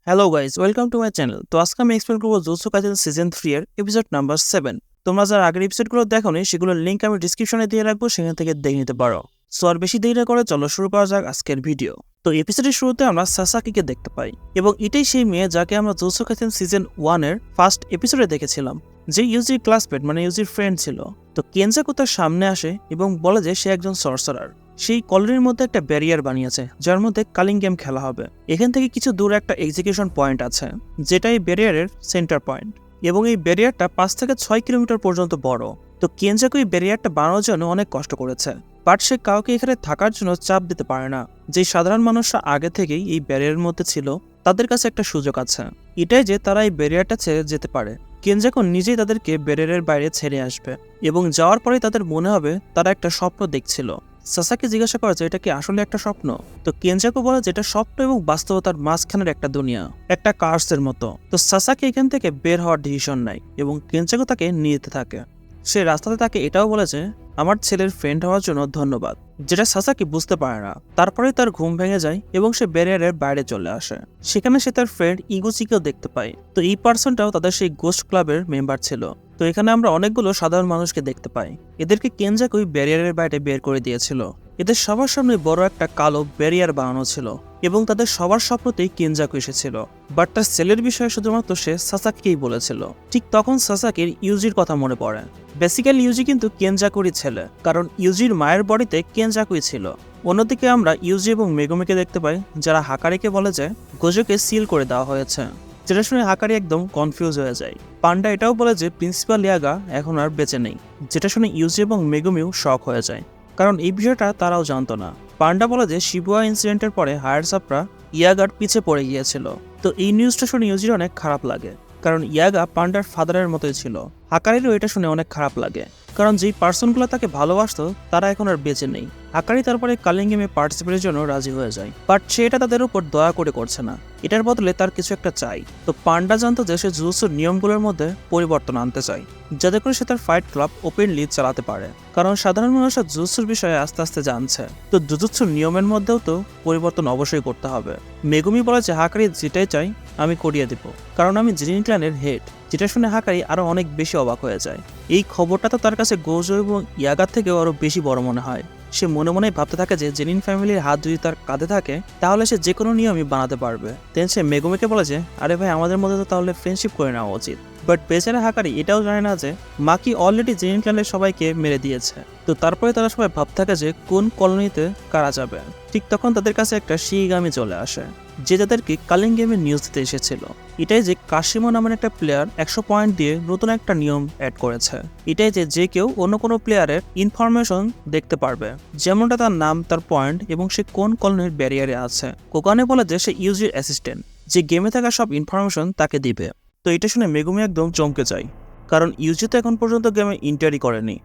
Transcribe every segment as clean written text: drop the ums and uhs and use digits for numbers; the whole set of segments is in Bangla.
Hello guys, welcome to my channel. তো আজকে আমি এক্সপ্লেন করবো জুজুৎসু কাইসেন সিজন 3 এর এপিসোড নাম্বার 7। তোমরা যারা আগের এপিসোডগুলো দেখোনি সেগুলোর লিঙ্ক আমি ডিসক্রিপশনে দিয়ে রাখবো, সেখান থেকে দেখে নিতে পারো। সো আর বেশি দেরি না করে চলো শুরু করা যাক আজকের ভিডিও। তো এপিসোডের শুরুতে আমরা সাসাকিকে দেখতে পাই, এবং এটাই সেই মেয়ে যাকে আমরা জুজুৎসু কাইসেন সিজন 1 এর ফার্স্ট এপিসোডে দেখেছিলাম, যে ইউজির ক্লাসমেট মানে ইউজির ফ্রেন্ড ছিল। তো কেনজাকু তার সামনে আসে এবং বলে যে সে একজন সর্সারার। সেই কলোনির মধ্যে একটা ব্যারিয়ার বানিয়েছে যার মধ্যে কালিং গেম খেলা হবে। এখান থেকে কিছু দূরে একটা এক্সিকিউশন পয়েন্ট আছে, যেটা এই ব্যারিয়ারের সেন্টার পয়েন্ট, এবং এই ব্যারিয়ারটা 5 থেকে 6 কিলোমিটার পর্যন্ত বড়। তো কেনজাকু এই ব্যারিয়ারটা বানানোর জন্য অনেক কষ্ট করেছে, বাট সে কাউকে এখানে থাকার জন্য চাপ দিতে পারে না। যে সাধারণ মানুষরা আগে থেকেই এই ব্যারিয়ারের মধ্যে ছিল, তাদের কাছে একটা সুযোগ আছে, এটাই যে তারা এই ব্যারিয়ারটা ছেড়ে যেতে পারে। কেনজাকু নিজেই তাদেরকে ব্যারিয়ারের বাইরে ছেড়ে আসবে, এবং যাওয়ার পরেই তাদের মনে হবে তারা একটা স্বপ্ন দেখছিল। সাসাকি জিজ্ঞাসা করে যে এটা কি আসলে একটা স্বপ্ন। তো কেনজাকু বলে যে এটা স্বপ্ন এবং বাস্তবতার মাঝখানের একটা দুনিয়া, একটা কার্সের মতো। তো সাসাকি এখান থেকে বের হওয়ার ডিসিশন নেয় এবং কেনজাকু তাকে নিয়ে যেতে থাকে। সে রাস্তাতে তাকে এটাও বলেছে আমার ছেলের ফ্রেন্ড হওয়ার জন্য ধন্যবাদ, যেটা সাসাকি বুঝতে পারে না। তারপরেই তার ঘুম ভেঙে যায় এবং সে ব্যারিয়ারের বাইরে চলে আসে। সেখানে সে তার ফ্রেন্ড ইগুচিকেও দেখতে পায়। তো এই পার্সনটাও তাদের সেই গোস্ট ক্লাবের মেম্বার ছিল। তো এখানে আমরা অনেকগুলো সাধারণ মানুষকে দেখতে পাই। এদেরকে কেনজাকুই ব্যারিয়ারের বাইরে বের করে দিয়েছিল। এদের সবার সামনে বড় একটা কালো ব্যারিয়ার বানানো ছিল, এবং তাদের সবার স্বপ্নতেই কেনজাকু এসেছিল। বাট তার ছেলের বিষয়ে শুধুমাত্র সে সাসাকিকেই বলেছিল। ঠিক তখন সাসাকির ইউজির কথা মনে পড়ে। বেসিক্যালি ইউজি কিন্তু কেনজাকুরই ছেলে, কারণ ইউজির মায়ের বডিতে কেনজাকুই ছিল। অন্যদিকে আমরা ইউজি এবং মেগুমিকে দেখতে পাই, যারা হাকারিকে বলে যে গোজোকে সিল করে দেওয়া হয়েছে, যেটা শুনে হাকারি একদম কনফিউজ হয়ে যায়। পান্ডা এটাও বলে যে প্রিন্সিপাল ইয়াগা এখন আর বেঁচে নেই, যেটা শুনে ইউজি এবং মেগুমিও শক হয়ে যায়, কারণ এই বিষয়টা তারাও জানতো না। পান্ডা বলে যে শিবুয়া ইনসিডেন্টের পরে হায়ার সাপরা ইয়াগার পিছে পড়ে গিয়েছিল। তো এই নিউজটা শুনে ইউজির অনেক খারাপ লাগে, কারণ ইয়াগা পান্ডার ফাদারের মতোই ছিল। হাকারিরও এটা শুনে অনেক খারাপ লাগে, কারণ যেই পার্সনগুলো তাকে ভালোবাসতো তারা এখন আর বেঁচে নেই। হাকারি তারপরে কালিং গেমে পার্টিসিপেটের জন্য রাজি হয়ে যায়, বাট সে এটা তাদের উপর দয়া করে করছে না, এটার বদলে তার কিছু একটা চাই। তো পান্ডা জানতো যে সে জুজুৎসুর নিয়মগুলোর মধ্যে পরিবর্তন আনতে চায়, যাতে করে সে তার ফাইট ক্লাব ওপেনলি চালাতে পারে, কারণ সাধারণ মানুষরা জুজুৎসুর বিষয়ে আস্তে আস্তে জানছে। তো জুজুৎসুর নিয়মের মধ্যেও তো পরিবর্তন অবশ্যই করতে হবে। মেগুমি বলে যে হাকারি যেটাই চাই আমি করিয়ে দিব, কারণ আমি জিনিন ক্ল্যানের হেড, যেটা শুনে হাকারি আরো অনেক বেশি অবাক হয়ে যায়। এই খবরটা তো তার কাছে গোজো এবং ইয়াগার থেকেও আরো বেশি বড় মনে হয়। সে মনে মনে ভাবতে থাকে যে জেনিন ফ্যামিলির হাত যদি তার কাঁধে থাকে তাহলে সে যে কোনো নিয়মই বানাতে পারবে। দেন সে মেগুমিকে বলে যে আরে ভাই, আমাদের মধ্যে তো তাহলে ফ্রেন্ডশিপ করে নেওয়া উচিত। বাট বেচারা হাকারি এটাও জানে না যে মাকি অলরেডি জেনিন ক্ল্যানের সবাইকে মেরে দিয়েছে। তো তারপরে তারা সবাই ভাবতে থাকে যে কোন কলোনিতে কারা যাবে। ঠিক তখন তাদের কাছে একটা শিগামি চলে আসে, যে তাদেরকে কালিং গেমের নিউজ দিতে এসেছিল। এটাই যে কাশিমো নামের একটা প্লেয়ার 100 পয়েন্ট দিয়ে নতুন একটা নিয়ম অ্যাড করেছে। এটাই যে কেউ অন্য কোনো প্লেয়ারের ইনফরমেশন দেখতে পারবে, যেমনটা তার নাম, তার পয়েন্ট এবং সে কোন কলোনির ব্যারিয়ারে আছে। কোকানে বলে যে সে ইউজির অ্যাসিস্ট্যান্ট, যে গেমে থাকা সব ইনফরমেশন তাকে দিবে। তো এটা শুনে মেগুমি একদম চমকে যায়, কারণ ইউজি তো এখন পর্যন্ত গেমে এন্ট্রি করেনি,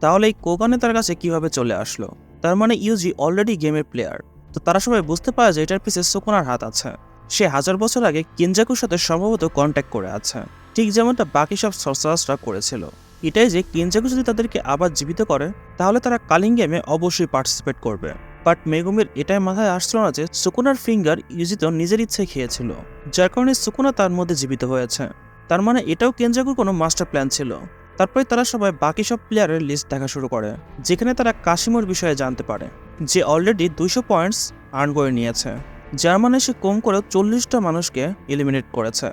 তাহলে এই কোকানে তার কাছে কিভাবে চলে আসলো? তার মানে ইউজি অলরেডি গেমের প্লেয়ার। তো তারা সবাই বুঝতে পারে যে এটার পিছে সুকুনার হাত আছে। সে 1000 বছর আগে কেনজাকুর সাথে সম্ভবত কন্ট্যাক্ট করে আছে, ঠিক যেমনটা বাকি সব সর্সারার্সরা করেছিল। এটাই যে কেনজাকু যদি তাদেরকে আবার জীবিত করে তাহলে তারা কালিং গেমে অবশ্যই পার্টিসিপেট করবে। বাট মেগুমির এটাই মাথায় আসছিল না যে সুকুনার ফিঙ্গার ইউজি তো নিজের ইচ্ছায় খেয়েছিল, যার কারণে সুকুনা তার মধ্যে জীবিত হয়েছে। তার মানে এটাও কেনজাকুর কোনো মাস্টার প্ল্যান ছিল। তারপরে তারা সবাই বাকি সব প্লেয়ারের লিস্ট দেখা শুরু করে, যেখানে তারা কাশিমোর বিষয়ে জানতে পারে, যে অলরেডি 200 পয়েন্টস আর্ন করে নিয়েছে, যার মানে সে কম করে 40টা মানুষকে এলিমিনেট করেছে।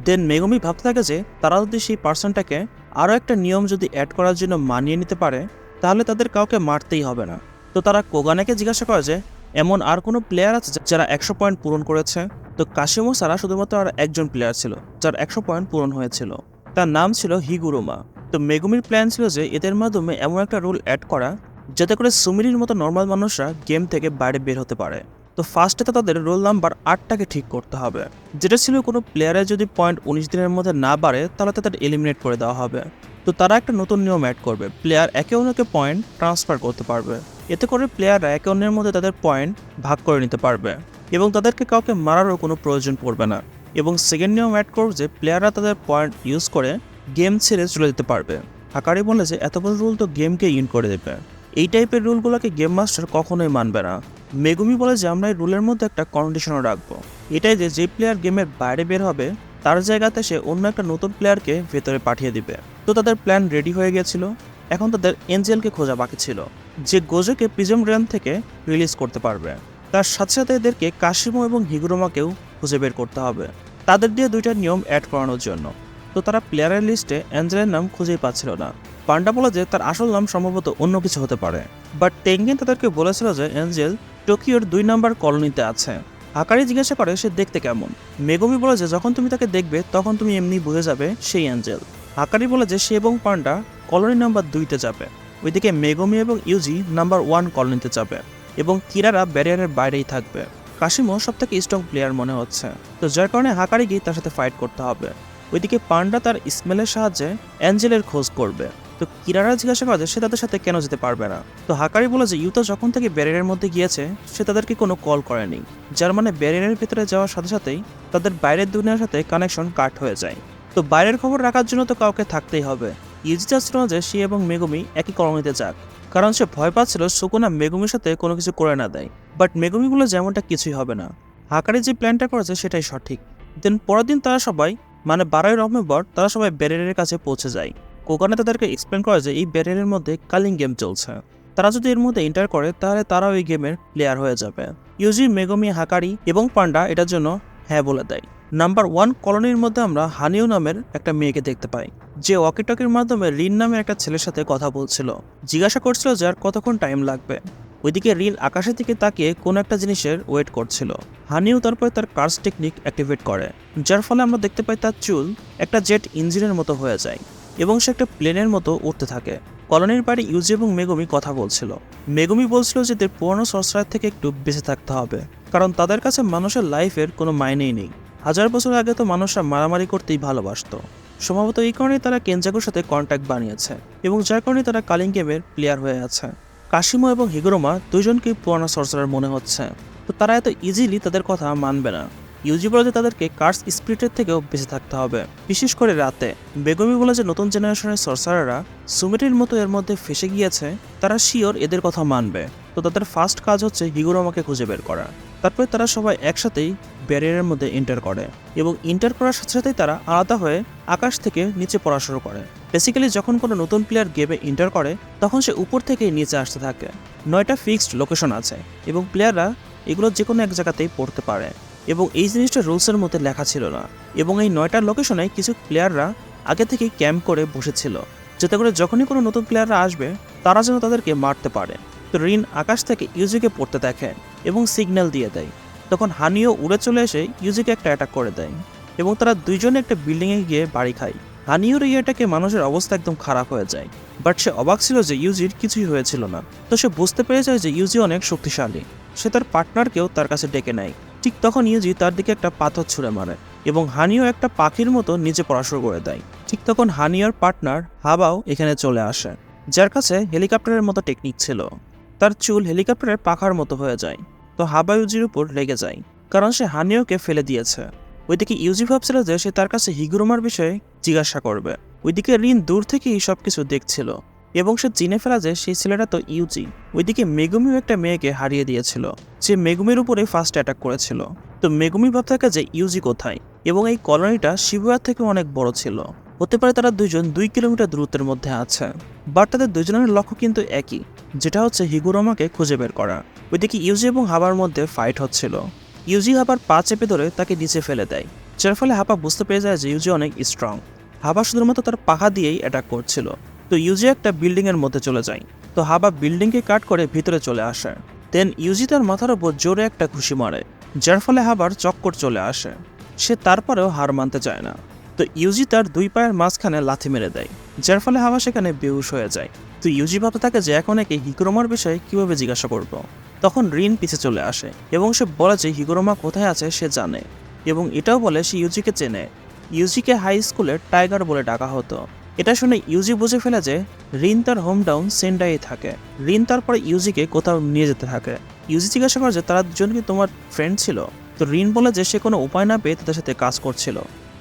দেন মেগুমি ভাবতে থাকে যে তারা যদি সেই পার্সনটাকে আরও একটা নিয়ম যদি অ্যাড করার জন্য মানিয়ে নিতে পারে তাহলে তাদের কাউকে মারতেই হবে না। তো তারা কোগানেকে জিজ্ঞাসা করে যে এমন আর কোনো প্লেয়ার আছে যারা 100 পয়েন্ট পূরণ করেছে। তো কাশিমো ছাড়া শুধুমাত্র আর একজন প্লেয়ার ছিল যার 100 পয়েন্ট পূরণ হয়েছিল, তার নাম ছিল হিগুরুমা। তো মেগুমির প্ল্যান ছিল যে এদের মাধ্যমে এমন একটা রুল অ্যাড করা যাতে করে সুমিরির মতো নর্মাল মানুষরা গেম থেকে বাইরে বের হতে পারে। তো ফার্স্টে তো তাদের রোল নাম্বার 8টাকে ঠিক করতে হবে, যেটা ছিল কোনো প্লেয়ারের যদি পয়েন্ট 19 দিনের মধ্যে না বাড়ে তাহলে তাদের এলিমিনেট করে দেওয়া হবে। তো তারা একটা নতুন নিয়ম অ্যাড করবে, প্লেয়ার একে অন্যকে পয়েন্ট ট্রান্সফার করতে পারবে। এতে করে প্লেয়াররা একে অন্যের মধ্যে তাদের পয়েন্ট ভাগ করে নিতে পারবে, এবং তাদেরকে কাউকে মারারও কোনো প্রয়োজন পড়বে না। এবং সেকেন্ড নিয়ম অ্যাড করবে যে প্লেয়াররা তাদের পয়েন্ট ইউজ করে গেম ছেড়ে চলে যেতে পারবে। হাকারি বলে যে এত বড় রুল তো গেমকে ইন করে দেবে, এই টাইপের রুলগুলোকে গেম মাস্টার কখনোই মানবে না। মেগুমি বলে যে আমরা এই রুলের মধ্যে একটা কন্ডিশনও রাখবো, এটাই যে প্লেয়ার গেমের বাইরে বের হবে তার জায়গাতে সে অন্য একটা নতুন প্লেয়ারকে ভেতরে পাঠিয়ে দিবে। তো তাদের প্ল্যান রেডি হয়ে গিয়েছিল। এখন তাদের এঞ্জেলকে খোঁজা বাকি ছিল, যে গোজোকে প্রিজম র্যাম থেকে রিলিজ করতে পারবে। তার সাথে সাথে এদেরকে কাশিমো এবং হিগুরোমাকেও খুঁজে বের করতে হবে, তাদের দিয়ে 2টা নিয়ম অ্যাড করানোর জন্য। তো তারা প্লেয়ারের লিস্টে অ্যাঞ্জেলের নাম খুঁজেই পাচ্ছিল না। পান্ডা বলে যে তার আসল নাম সম্ভবত অন্য কিছু হতে পারে, বাট টেঙ্গেন তাদেরকে বলেছিল যে অ্যাঞ্জেল টোকিওর 2 নম্বর কলোনিতে আছে। হাকারি জিজ্ঞাসা করে সে দেখতে কেমন। মেগুমি বলে যে যখন তুমি তাকে দেখবে তখন তুমি এমনি বুঝে যাবে সেই অ্যাঞ্জেল। হাকারি বলে যে সে এবং পান্ডা কলোনি নাম্বার 2তে যাবে, ওইদিকে মেগুমি এবং ইউজি নাম্বার 1 কলোনিতে যাবে, এবং কিরারা ব্যারিয়ারের বাইরেই থাকবে। কাশিমো সবথেকে স্ট্রং প্লেয়ার মনে হচ্ছে, তো যার কারণে হাকারি গিয়ে তার সাথে ফাইট করতে হবে। ওইদিকে পান্ডা তার স্মেলের সাহায্যে অ্যাঞ্জেলের খোঁজ করবে। তো কিরারা জিজ্ঞাসা করে যে সে তাদের সাথে কেন যেতে পারবে না। তো হাকারি বলে যে ইউতো যখন থেকে ব্যারিয়ারের মধ্যে গিয়েছে সে তাদেরকে কোনো কল করেনি, যার মানে ব্যারিয়ারের ভিতরে যাওয়ার সাথে সাথেই তাদের বাইরের দুনিয়ার সাথে কানেকশন কাট হয়ে যায়। তো বাইরের খবর রাখার জন্য তো কাউকে থাকতেই হবে। ইউজি চাচ্ছিল না যে সে এবং মেগুমি একই কলোনিতে যাক, কারণ সে ভয় পাচ্ছিল সুকুনা মেগুমির সাথে কোনো কিছু করে না দেয়। বাট মেগুমি বলে যেমনটা কিছুই হবে না, হাকারি যে প্ল্যানটা করেছে সেটাই সঠিক। দেন পরের দিন তারা সবাই মানে 12ই নভেম্বর তারা সবাই ব্যারিয়ারের কাছে পৌঁছে যায়। কোকানে তাদেরকে এক্সপ্লেন করে যে এই ব্যারিয়ারের মধ্যে কালিং গেম চলছে, তারা যদি এর মধ্যে এন্টার করে তাহলে তারাও এই গেমের প্লেয়ার হয়ে যাবে। ইউজি, মেগুমি, হাকারি এবং পান্ডা এটার জন্য হ্যাঁ বলে দেয়। নাম্বার 1 কলোনির মধ্যে আমরা হানিও নামের একটা মেয়েকে দেখতে পাই, যে ওয়াকিটকির মাধ্যমে রিন নামের একটা ছেলের সাথে কথা বলছিল, জিজ্ঞাসা করছিল যে আর কতক্ষণ টাইম লাগবে। ওইদিকে রিন আকাশের দিকে তাকিয়ে কোনো একটা জিনিসের ওয়েট করছিল। হানিও তারপরে তার কার্স টেকনিক অ্যাক্টিভেট করে, যার ফলে আমরা দেখতে পাই তার চুল একটা জেট ইঞ্জিনের মতো হয়ে যায় এবং সে একটা প্লেনের মতো উঠতে থাকে। কলোনির বাড়ি ইউজি এবং মেগুমি কথা বলছিল। মেগুমি বলছিল যে তাদের পুরনো সর্সারার থেকে একটু বেঁচে থাকতে হবে, কারণ তাদের কাছে মানুষের লাইফের কোনো মাইনেই নেই। 1000 বছর আগে তো মানুষরা মারামারি করতেই ভালোবাসত। সম্ভবত এই কারণেই তারা কেনজাকুর সাথে কন্ট্যাক্ট বানিয়েছে এবং যার কারণে তারা কালিং গেমের প্লেয়ার হয়ে আছে। কাশিমো এবং হিগুরোমা দুজনকেই পুরানো সর্সারার মনে হচ্ছে, তো তারা এত ইজিলি তাদের কথা মানবে না। ইউজি বলে যে তাদেরকে কার্স স্পিরিটের থেকেও বেঁচে থাকতে হবে, বিশেষ করে রাতে। বেগমি বলে যে নতুন জেনারেশনের সর্সারাররা সুমেটের মতো এর মধ্যে ফেসে গিয়েছে, তারা শিওর এদের কথা মানবে। তো তাদের ফার্স্ট কাজ হচ্ছে হিগুরোমাকে খুঁজে বের করা। তারপরে তারা সবাই একসাথেই ব্যারিয়ারের মধ্যে এন্টার করে এবং এন্টার করার সাথে সাথেই তারা আলাদা হয়ে আকাশ থেকে নিচে পড়া শুরু করে। বেসিক্যালি যখন কোনো নতুন প্লেয়ার গেমে এন্টার করে তখন সে উপর থেকেই নিচে আসতে থাকে। 9টা ফিক্সড লোকেশন আছে এবং প্লেয়াররা এগুলো যে কোনো এক জায়গাতেই পড়তে পারে, এবং এই জিনিসটা রুলসের মধ্যে লেখা ছিল না। এবং এই 9টা লোকেশনে কিছু প্লেয়াররা আগে থেকেই ক্যাম্প করে বসেছিল, যাতে করে যখনই কোনো নতুন প্লেয়াররা আসবে তারা যেন তাদেরকে মারতে পারে। তো রিন আকাশ থেকে ইউজিকে পড়তে দেখে এবং সিগন্যাল দিয়ে দেয়। তখন হানিও উড়ে চলে এসে ইউজিকে একটা অ্যাটাক করে দেয় এবং তারা দুইজনে একটা বিল্ডিংয়ে গিয়ে বাড়ি খায়। হানিওর এই অ্যাটাকে মানুষের অবস্থা একদম খারাপ হয়ে যায়, বাট সে অবাক ছিল যে ইউজির কিছুই হয়েছিল না। তো সে বুঝতে পেরে যায় যে ইউজি অনেক শক্তিশালী। সে তার পার্টনারকেও তার কাছে ডেকে নেয়। ঠিক তখন ইউজি তার দিকে একটা পাথর ছুঁড়ে মারে এবং হানিও একটা পাখির মতো নিচে পড়া শুরু করে দেয়। ঠিক তখন হানিওর পার্টনার হাবাও এখানে চলে আসে, যার কাছে হেলিকপ্টারের মতো টেকনিক ছিল। তার চুল হেলিকপ্টারের পাখার মতো হয়ে যায়। তো হাবা ইউজির উপর রেগে যায়, কারণ সে হানিওকে ফেলে দিয়েছে। ওইদিকে ইউজি ভাবছিল যে সে তার কাছে হিগুরোমার বিষয়ে জিজ্ঞাসা করবে। ওইদিকে রিন দূর থেকেই সবকিছু দেখছিল এবং সে চিনে ফেলা যে সেই ছেলেটা তো ইউজি। ওইদিকে মেগুমিও একটা মেয়েকে হারিয়ে দিয়েছিল, যে মেগুমির উপরে ফার্স্ট অ্যাটাক করেছিল। তো মেগুমি ভাবতে থাকে যে ইউজি কোথায়, এবং এই কলোনিটা শিবুয়া থেকে অনেক বড় ছিল। হতে পারে তারা দুইজন 2 কিলোমিটার দূরত্বের মধ্যে আছে, বাট তাদের দুজনের লক্ষ্য কিন্তু একই, যেটা হচ্ছে হিগুরোমাকে খুঁজে বের করা। ওইদিকে ইউজি এবং হাবার মধ্যে ফাইট হচ্ছিল। ইউজি হাবার পা চেপে ধরে তাকে নিচে ফেলে দেয়, যার ফলে হাবা বুঝতে পেরে যায় যে ইউজি অনেক স্ট্রং। হাবা শুধুমাত্র তার পাখা দিয়েই অ্যাটাক করছিল। তো ইউজি একটা বিল্ডিংয়ের মধ্যে চলে যায়। তো হাবা বিল্ডিংকে কাট করে ভিতরে চলে আসে। দেন ইউজি তার মাথার উপর জোরে একটা ঘুষি মারে, যার ফলে হাবার চক্কর চলে আসে। সে তারপরেও হার মানতে চায় না। তো ইউজি তার 2 পায়ের মাঝখানে লাথি মেরে দেয়, যার ফলে হাবা সেখানে বেহুশ হয়ে যায়। তো ইউজি ভাবতে থাকে যে এখন একে হিগুরোমার বিষয়ে কিভাবে জিজ্ঞাসা করব। তখন রিন পিছে চলে আসে এবং সে বলে যে হিগুরোমা কোথায় আছে সে জানে, এবং এটাও বলে সে ইউজিকে চেনে। ইউজিকে হাই স্কুলের টাইগার বলে ডাকা হতো। এটা শুনে ইউজি বুঝে ফেলে যে রিন তার হোম টাউন সেন্ডাইয়ে থাকে। রিন তারপরে ইউজিকে কোথাও নিয়ে যেতে থাকে। ইউজি জিজ্ঞাসা করে যে তারা দুজন কি তোমার ফ্রেন্ড ছিল। তো রিন বলে যে সে কোনো উপায় না পেয়ে তাদের সাথে কাজ করছিল,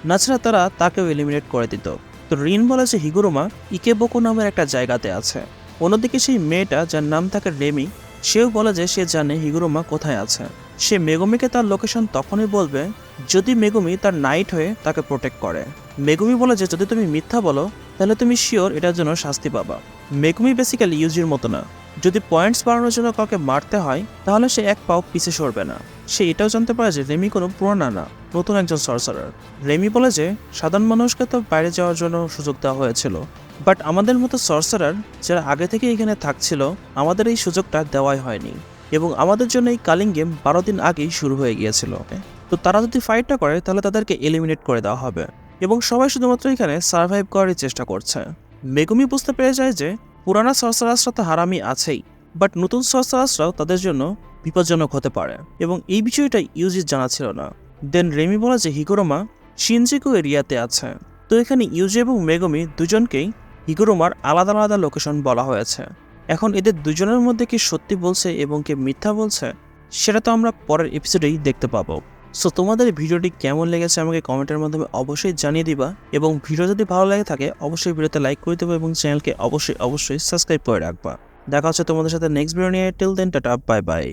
নাছাড়া তারা তাকেও এলিমিনেট করে দিত। তো রিন বলে যে হিগুরোমা ইকেবোকো নামের একটা জায়গাতে আছে। অন্যদিকে সেই মেয়েটা যার নাম থাকে রেমি, সেও বলে যে সে জানে হিগুরোমা কোথায় আছে। সে মেগুমিকে তার লোকেশন তখনই বলবে যদি মেগুমি তার নাইট হয়ে তাকে প্রোটেক্ট করে। মেগুমি বলে যে যদি তুমি মিথ্যা বলো তাহলে তুমি শিওর এটার জন্য শাস্তি পাবা। মেগুমি বেসিক্যালি ইউজির মতো না, যদি পয়েন্টস বাড়ানোর জন্য কাউকে মারতে হয় তাহলে সে এক পাও পিছে সরবে না। সে এটাও জানতে পারে যে রেমি কোনো পুরানা না, নতুন একজন সর্সারার। রেমি বলে যে সাধারণ মানুষকে তো বাইরে যাওয়ার জন্য সুযোগ দেওয়া হয়েছিল, বাট আমাদের মতো সর্সারার যারা আগে থেকে এখানে থাকছিল আমাদের এই সুযোগটা দেওয়াই হয়নি, এবং আমাদের জন্য এই কালিং গেম 12 দিন আগেই শুরু হয়ে গিয়েছিল। তো তারা যদি ফাইটটা করে তাহলে তাদেরকে এলিমিনেট করে দেওয়া হবে, এবং সবাই শুধুমাত্র এখানে সার্ভাইভ করারই চেষ্টা করছে। মেগুমি বুঝতে পেরে যায় যে পুরানা সর্সারাসরা তো হারামি আছেই, বাট নতুন সর্সারাসরাও তাদের জন্য বিপজ্জনক হতে পারে, এবং এই বিষয়টা ইউজির জানা ছিল না। দেন রেমি বলে যে হিগুরোমা শিনজুকু এরিয়াতে আছে। তো এখানে ইউজি এবং মেগুমি দুজনকেই হিগুরোমার আলাদা আলাদা লোকেশন বলা হয়েছে। এখন এদের দুজনের মধ্যে কি সত্যি বলছে এবং কে মিথ্যা বলছে সেটা তো আমরা পরের এপিসোডেই দেখতে পাবো। সো তোমাদের ভিডিওটি কেমন লেগেছে আমাকে কমেন্টের মাধ্যমে অবশ্যই জানিয়ে দিবা, এবং ভিডিও যদি ভালো লাগে থাকে অবশ্যই ভিডিওতে লাইক করে দেবো এবং চ্যানেলকে অবশ্যই সাবস্ক্রাইব করে রাখবা। দেখা হচ্ছে তোমাদের সাথে নেক্সট ভিডিও নিয়ে। Till then tata, bye by.